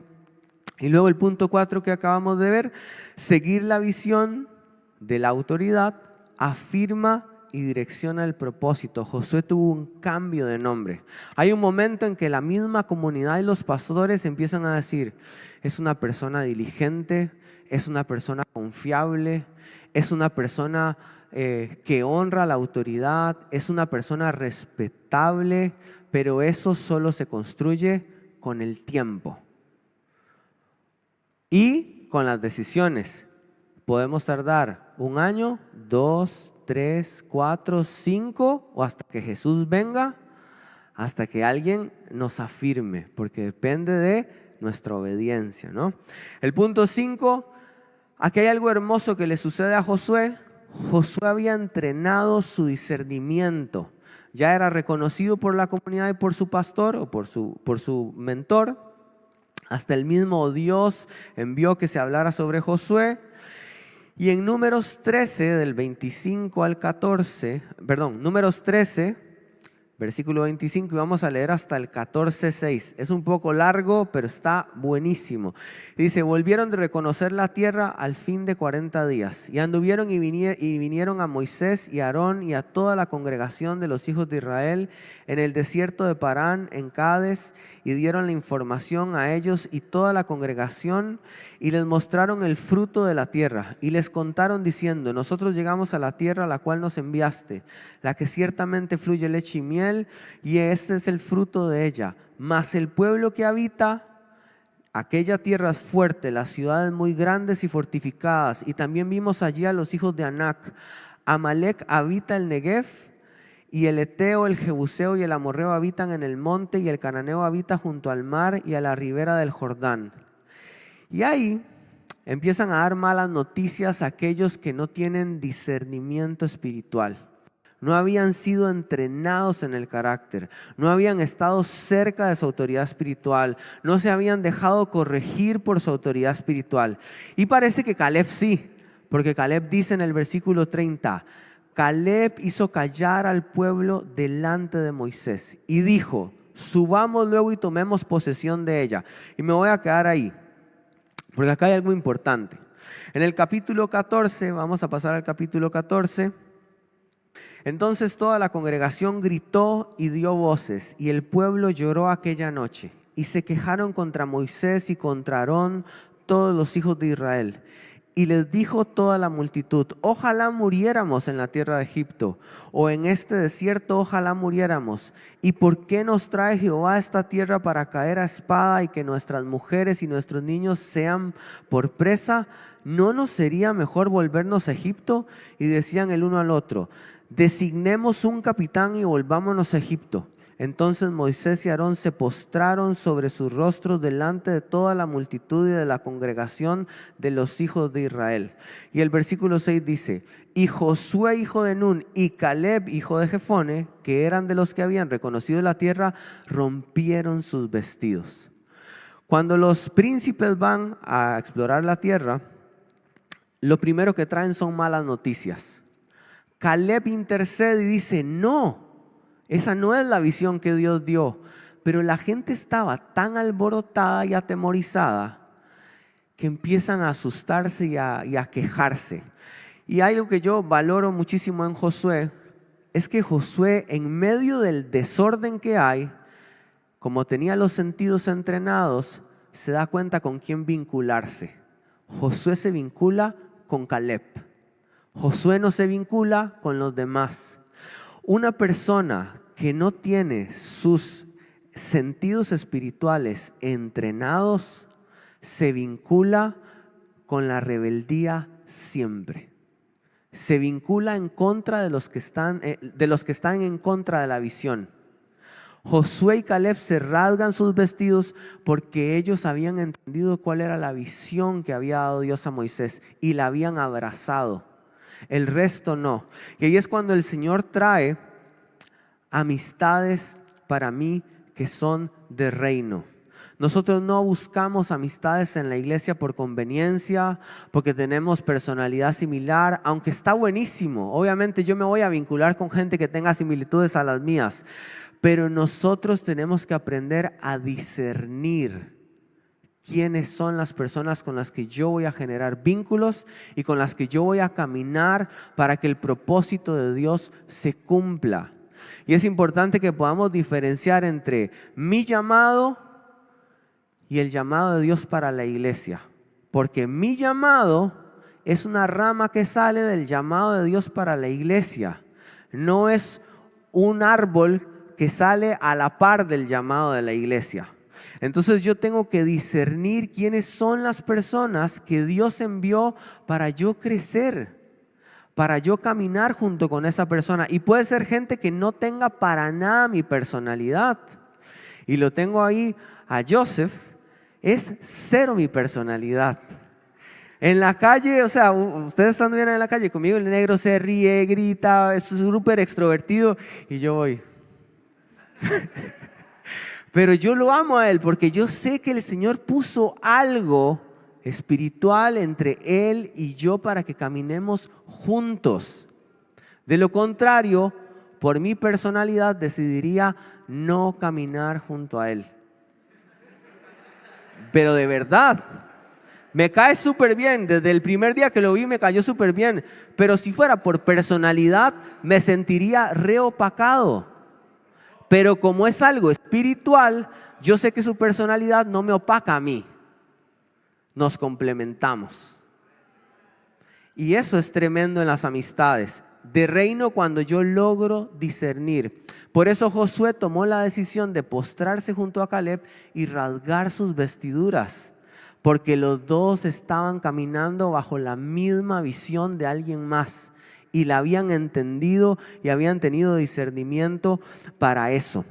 Y luego el punto 4 que acabamos de ver, seguir la visión de la autoridad afirma y direcciona el propósito. Josué tuvo un cambio de nombre. Hay un momento en que la misma comunidad y los pastores empiezan a decir, es una persona diligente, es una persona confiable, es una persona que honra la autoridad, es una persona respetable, pero eso solo se construye con el tiempo y con las decisiones. Podemos tardar 1 año, 2, 3, 4, 5 o hasta que Jesús venga, hasta que alguien nos afirme, porque depende de nuestra obediencia, ¿no? El punto 5, aquí hay algo hermoso que le sucede a Josué. Josué había entrenado su discernimiento, ya era reconocido por la comunidad y por su pastor o por su mentor. Hasta el mismo Dios envió que se hablara sobre Josué. Y en Números 13, del 25 al 14, Números 13, versículo 25, y vamos a leer hasta el 14:6. Es un poco largo, pero está buenísimo. Dice, volvieron de reconocer la tierra al fin de 40 días, y anduvieron y vinieron a Moisés y a Aarón y a toda la congregación de los hijos de Israel en el desierto de Parán, en Cades, y dieron la información a ellos y toda la congregación, y les mostraron el fruto de la tierra, y les contaron diciendo, nosotros llegamos a la tierra a la cual nos enviaste, la que ciertamente fluye leche y miel, y este es el fruto de ella. Mas el pueblo que habita aquella tierra es fuerte, las ciudades muy grandes y fortificadas, y también vimos allí a los hijos de Anac. Amalec habita el Negev, y el Eteo, el Jebuseo y el Amorreo habitan en el monte, y el Cananeo habita junto al mar y a la ribera del Jordán. Y ahí empiezan a dar malas noticias a aquellos que no tienen discernimiento espiritual. No habían sido entrenados en el carácter, no habían estado cerca de su autoridad espiritual, no se habían dejado corregir por su autoridad espiritual. Y parece que Caleb sí, porque Caleb dice en el versículo 30, Caleb hizo callar al pueblo delante de Moisés y dijo, subamos luego y tomemos posesión de ella. Y me voy a quedar ahí, porque acá hay algo importante. En el capítulo 14, vamos a pasar al capítulo 14. Entonces toda la congregación gritó y dio voces, y el pueblo lloró aquella noche, y se quejaron contra Moisés y contra Aarón todos los hijos de Israel. Y les dijo toda la multitud, ojalá muriéramos en la tierra de Egipto, o en este desierto ojalá muriéramos. ¿Y por qué nos trae Jehová a esta tierra para caer a espada y que nuestras mujeres y nuestros niños sean por presa? ¿No nos sería mejor volvernos a Egipto? Y decían el uno al otro, designemos un capitán y volvámonos a Egipto. Entonces Moisés y Aarón se postraron sobre sus rostros delante de toda la multitud y de la congregación de los hijos de Israel. Y el versículo 6 dice, y Josué hijo de Nun y Caleb hijo de Jefone, que eran de los que habían reconocido la tierra, rompieron sus vestidos. Cuando los príncipes van a explorar la tierra, lo primero que traen son malas noticias. Caleb intercede y dice, no, esa no es la visión que Dios dio. Pero la gente estaba tan alborotada y atemorizada que empiezan a asustarse y a quejarse. Y algo que yo valoro muchísimo en Josué es que Josué, en medio del desorden que hay, como tenía los sentidos entrenados, se da cuenta con quién vincularse. Josué se vincula con Caleb. Josué no se vincula con los demás. Una persona que no tiene sus sentidos espirituales entrenados se vincula con la rebeldía siempre. Se vincula en contra de los que están en contra de la visión. Josué y Caleb se rasgan sus vestidos porque ellos habían entendido cuál era la visión que había dado Dios a Moisés y la habían abrazado. El resto no. Y ahí es cuando el Señor trae amistades para mí que son de reino. Nosotros no buscamos amistades en la iglesia por conveniencia, porque tenemos personalidad similar, aunque está buenísimo. Obviamente yo me voy a vincular con gente que tenga similitudes a las mías, pero nosotros tenemos que aprender a discernir quiénes son las personas con las que yo voy a generar vínculos y con las que yo voy a caminar para que el propósito de Dios se cumpla. Y es importante que podamos diferenciar entre mi llamado y el llamado de Dios para la iglesia, porque mi llamado es una rama que sale del llamado de Dios para la iglesia, no es un árbol que sale a la par del llamado de la iglesia. Entonces yo tengo que discernir quiénes son las personas que Dios envió para yo crecer, para yo caminar junto con esa persona. Y puede ser gente que no tenga para nada mi personalidad. Y lo tengo ahí a Joseph. Es cero mi personalidad. En la calle, o sea, ustedes estando bien en la calle conmigo, el negro se ríe, grita, es súper extrovertido y yo voy. Pero yo lo amo a él porque yo sé que el Señor puso algo espiritual entre él y yo para que caminemos juntos. De lo contrario, por mi personalidad decidiría no caminar junto a él. Pero de verdad, me cae súper bien. Desde el primer día que lo vi me cayó súper bien. Pero si fuera por personalidad, me sentiría reopacado. Pero como es algo espiritual, yo sé que su personalidad no me opaca a mí. Nos complementamos. Y eso es tremendo en las amistades. De reino cuando yo logro discernir. Por eso Josué tomó la decisión de postrarse junto a Caleb y rasgar sus vestiduras. Porque los dos estaban caminando bajo la misma visión de alguien más. Y la habían entendido y habían tenido discernimiento para eso.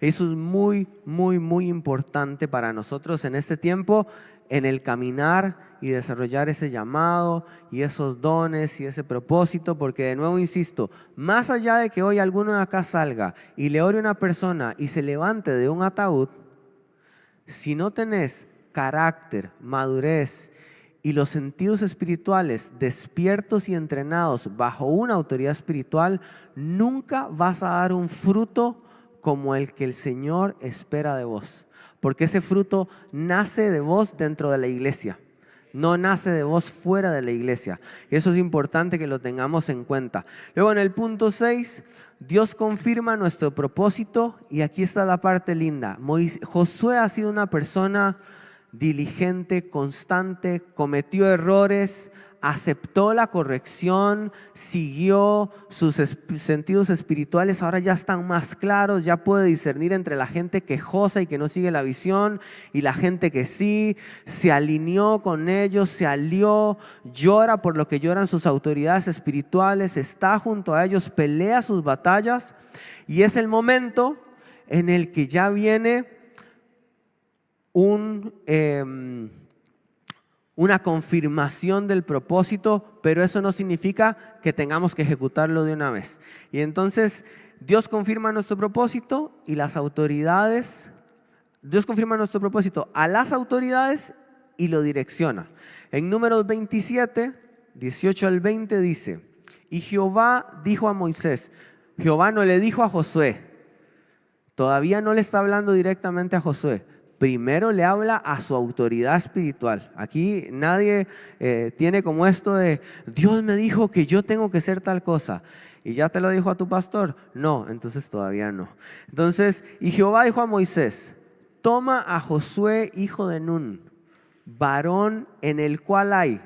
Eso es muy, muy, muy importante para nosotros en este tiempo, en el caminar y desarrollar ese llamado y esos dones y ese propósito, porque de nuevo insisto, más allá de que hoy alguno de acá salga y le ore a una persona y se levante de un ataúd, si no tenés carácter, madurez y los sentidos espirituales despiertos y entrenados bajo una autoridad espiritual, nunca vas a dar un fruto como el que el Señor espera de vos. Porque ese fruto nace de vos dentro de la iglesia, no nace de vos fuera de la iglesia. Y eso es importante que lo tengamos en cuenta. Luego en el punto 6, Dios confirma nuestro propósito y aquí está la parte linda. Josué ha sido una persona diligente, constante, cometió errores, aceptó la corrección, siguió sus sentidos espirituales, ahora ya están más claros, ya puede discernir entre la gente quejosa y que no sigue la visión y la gente que sí, se alineó con ellos, se alió, llora por lo que lloran sus autoridades espirituales, está junto a ellos, pelea sus batallas y es el momento en el que ya viene una confirmación del propósito, pero eso no significa que tengamos que ejecutarlo de una vez. Y entonces Dios confirma nuestro propósito y las autoridades, Dios confirma nuestro propósito a las autoridades y lo direcciona. En Números 27, 18 al 20 dice: y Jehová dijo a Moisés, Jehová no le dijo a Josué, todavía no le está hablando directamente a Josué. Primero le habla a su autoridad espiritual. Aquí nadie tiene como esto de Dios me dijo que yo tengo que ser tal cosa. ¿Y ya te lo dijo a tu pastor? No, entonces todavía no. Entonces, y Jehová dijo a Moisés, toma a Josué hijo de Nun, varón en el cual hay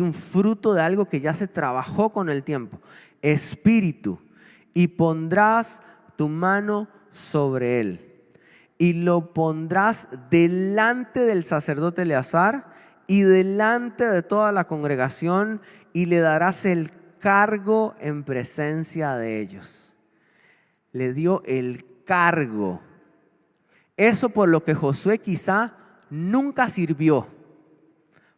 un fruto de algo que ya se trabajó con el tiempo, espíritu, y pondrás tu mano sobre él. Y lo pondrás delante del sacerdote Eleazar y delante de toda la congregación y le darás el cargo en presencia de ellos. Le dio el cargo. Eso por lo que Josué quizá nunca sirvió,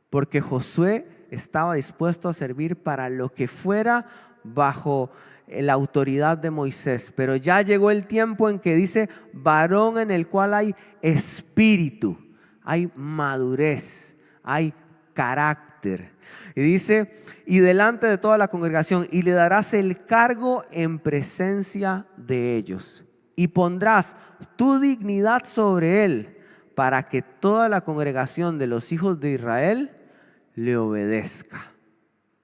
porque Josué estaba dispuesto a servir para lo que fuera bajo la autoridad de Moisés, pero ya llegó el tiempo en que dice varón en el cual hay espíritu, hay madurez, hay carácter. Y dice, y delante de toda la congregación, y le darás el cargo en presencia de ellos, y pondrás tu dignidad sobre él, para que toda la congregación de los hijos de Israel le obedezca.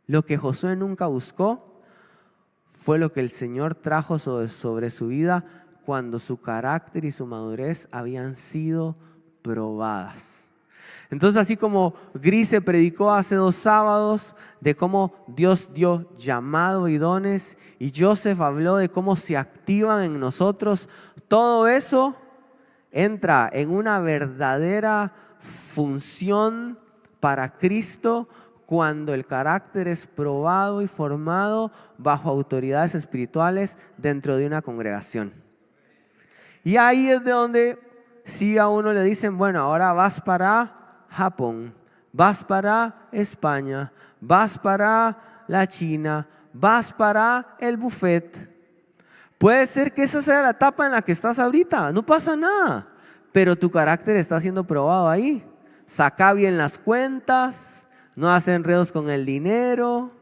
Lo que Josué nunca buscó fue lo que el Señor trajo sobre su vida cuando su carácter y su madurez habían sido probadas. Entonces, así como Grise predicó hace 2 sábados de cómo Dios dio llamado y dones, y Joseph habló de cómo se activan en nosotros, todo eso entra en una verdadera función para Cristo cuando el carácter es probado y formado bajo autoridades espirituales dentro de una congregación. Y ahí es de donde sí a uno le dicen, bueno, ahora vas para Japón, vas para España, vas para la China, vas para el buffet. Puede ser que esa sea la etapa en la que estás ahorita, no pasa nada, pero tu carácter está siendo probado ahí. Saca bien las cuentas, no hace enredos con el dinero.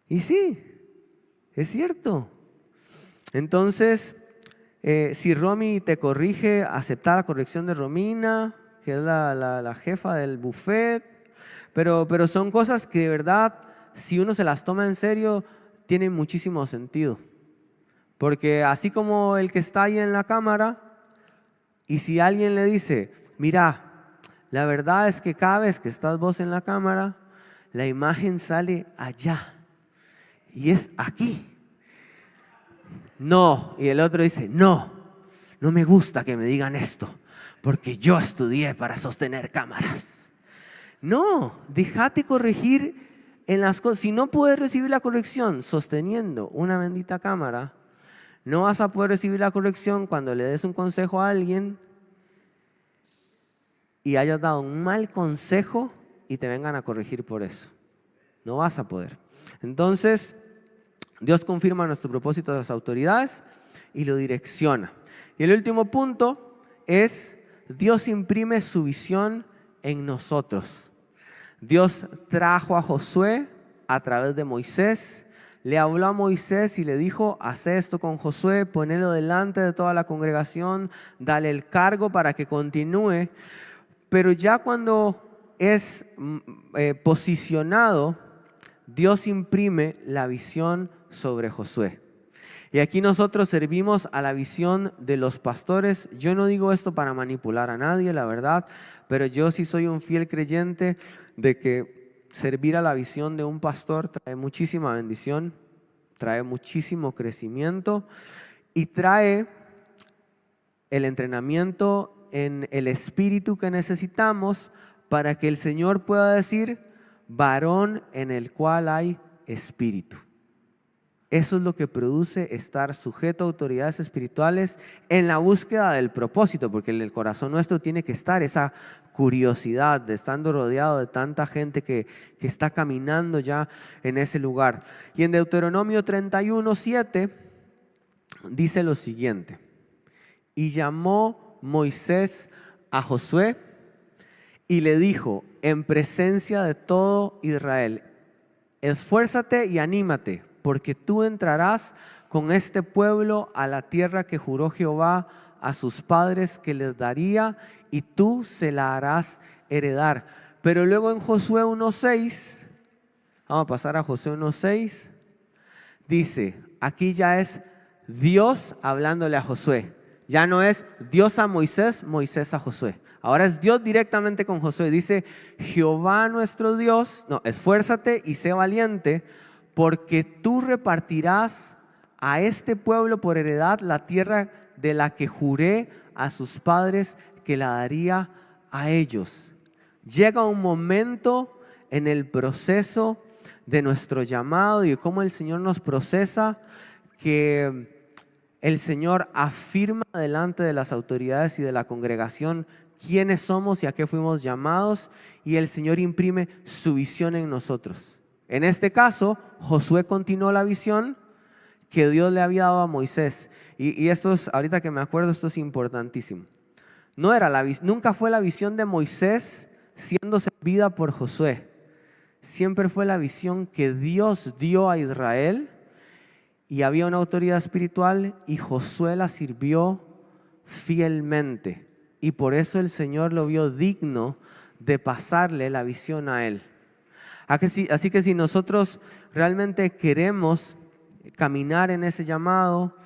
Y sí, es cierto. Entonces, si Romy te corrige, acepta la corrección de Romina, que es la jefa del buffet, pero son cosas que de verdad, si uno se las toma en serio, tienen muchísimo sentido. Porque así como el que está ahí en la cámara, y si alguien le dice, mira, la verdad es que cada vez que estás vos en la cámara, la imagen sale allá, y es aquí. No, y el otro dice, no me gusta que me digan esto, porque yo estudié para sostener cámaras. No, déjate corregir en las cosas. Si no puedes recibir la corrección sosteniendo una bendita cámara, no vas a poder recibir la corrección cuando le des un consejo a alguien y hayas dado un mal consejo y te vengan a corregir por eso. No vas a poder. Entonces, Dios confirma nuestro propósito de las autoridades y lo direcciona. Y el último punto es, Dios imprime su visión en nosotros. Dios trajo a Josué a través de Moisés, le habló a Moisés y le dijo, haz esto con Josué, ponelo delante de toda la congregación, dale el cargo para que continúe. Pero ya cuando es posicionado, Dios imprime la visión sobre Josué. Y aquí nosotros servimos a la visión de los pastores. Yo no digo esto para manipular a nadie, la verdad, pero yo sí soy un fiel creyente de que servir a la visión de un pastor trae muchísima bendición, trae muchísimo crecimiento y trae el entrenamiento en el espíritu que necesitamos para que el Señor pueda decir, varón en el cual hay espíritu. Eso es lo que produce estar sujeto a autoridades espirituales en la búsqueda del propósito, porque en el corazón nuestro tiene que estar esa curiosidad de estando rodeado de tanta gente que está caminando ya en ese lugar. Y en Deuteronomio 31:7 dice lo siguiente: y llamó Moisés a Josué y le dijo en presencia de todo Israel, esfuérzate y anímate, porque tú entrarás con este pueblo a la tierra que juró Jehová a sus padres que les daría, y tú se la harás heredar. Pero luego en Josué 1:6, vamos a pasar a Josué 1:6, dice, aquí ya es Dios hablándole a Josué. Ya no es Dios a Moisés, Moisés a Josué. Ahora es Dios directamente con Josué. Dice, Jehová nuestro Dios, esfuérzate y sé valiente, porque tú repartirás a este pueblo por heredad la tierra de la que juré a sus padres que la daría a ellos. Llega un momento en el proceso de nuestro llamado y de cómo el Señor nos procesa, que el Señor afirma delante de las autoridades y de la congregación quiénes somos y a qué fuimos llamados, y el Señor imprime su visión en nosotros. En este caso, Josué continuó la visión que Dios le había dado a Moisés. Y esto es, ahorita que me acuerdo, esto es importantísimo. Nunca fue la visión de Moisés siendo servida por Josué. Siempre fue la visión que Dios dio a Israel y había una autoridad espiritual y Josué la sirvió fielmente. Y por eso el Señor lo vio digno de pasarle la visión a él. Así que si nosotros realmente queremos caminar en ese llamado,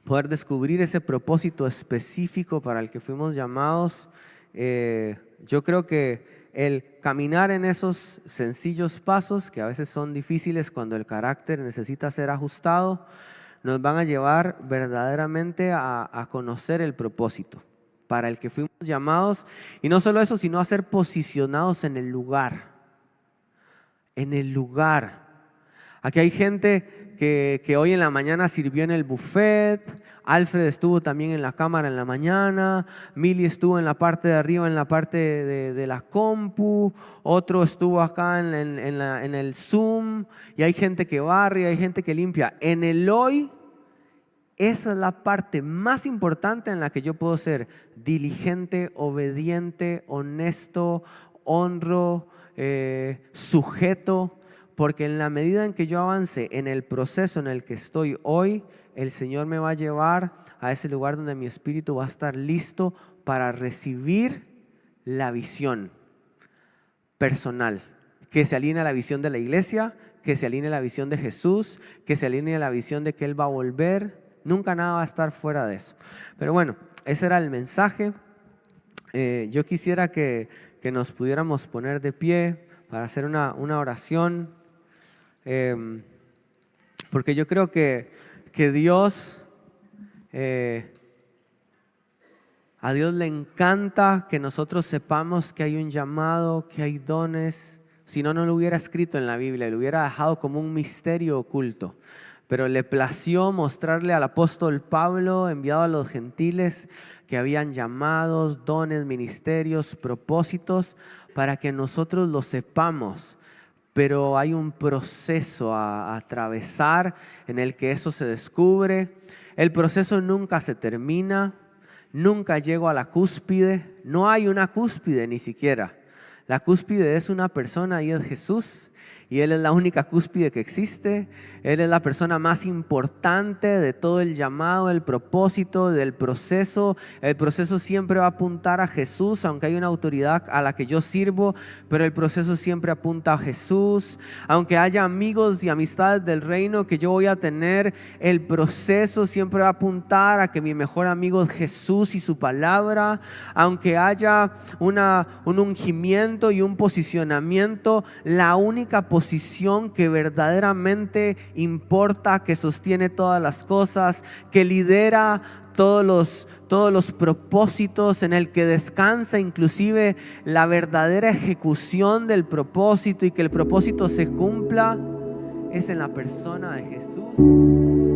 poder descubrir ese propósito específico para el que fuimos llamados, yo creo que el caminar en esos sencillos pasos, que a veces son difíciles cuando el carácter necesita ser ajustado, nos van a llevar verdaderamente a conocer el propósito para el que fuimos llamados. Y no solo eso, sino a ser posicionados en el lugar. En el lugar. Aquí hay gente que hoy en la mañana sirvió en el buffet. Alfred estuvo también en la cámara en la mañana. Mili estuvo en la parte de arriba, en la parte de la compu. Otro estuvo acá en el Zoom. Y hay gente que barre, hay gente que limpia. En el hoy, esa es la parte más importante en la que yo puedo ser diligente, obediente, honesto, honro, sujeto. Porque en la medida en que yo avance en el proceso en el que estoy hoy, el Señor me va a llevar a ese lugar donde mi espíritu va a estar listo para recibir la visión personal, que se alinee a la visión de la iglesia, que se alinee a la visión de Jesús, que se alinee a la visión de que Él va a volver. Nunca nada va a estar fuera de eso. Pero bueno, ese era el mensaje. Yo quisiera que nos pudiéramos poner de pie para hacer una oración. Porque yo creo que Dios, a Dios le encanta que nosotros sepamos que hay un llamado, que hay dones. Si no, no lo hubiera escrito en la Biblia, lo hubiera dejado como un misterio oculto. Pero le plació mostrarle al apóstol Pablo, enviado a los gentiles, que habían llamados, dones, ministerios, propósitos, para que nosotros lo sepamos. Pero hay un proceso a atravesar en el que eso se descubre. El proceso nunca se termina, nunca llego a la cúspide. No hay una cúspide ni siquiera. La cúspide es una persona y es Jesús. Y Él es la única cúspide que existe. Él es la persona más importante de todo el llamado, el propósito, del proceso. El proceso siempre va a apuntar a Jesús, aunque hay una autoridad a la que yo sirvo, pero el proceso siempre apunta a Jesús. Aunque haya amigos y amistades del reino que yo voy a tener, el proceso siempre va a apuntar a que mi mejor amigo es Jesús y su palabra. Aunque haya un ungimiento y un posicionamiento, la única posición que verdaderamente importa, que sostiene todas las cosas, que lidera todos los propósitos, en el que descansa inclusive la verdadera ejecución del propósito y que el propósito se cumpla, es en la persona de Jesús.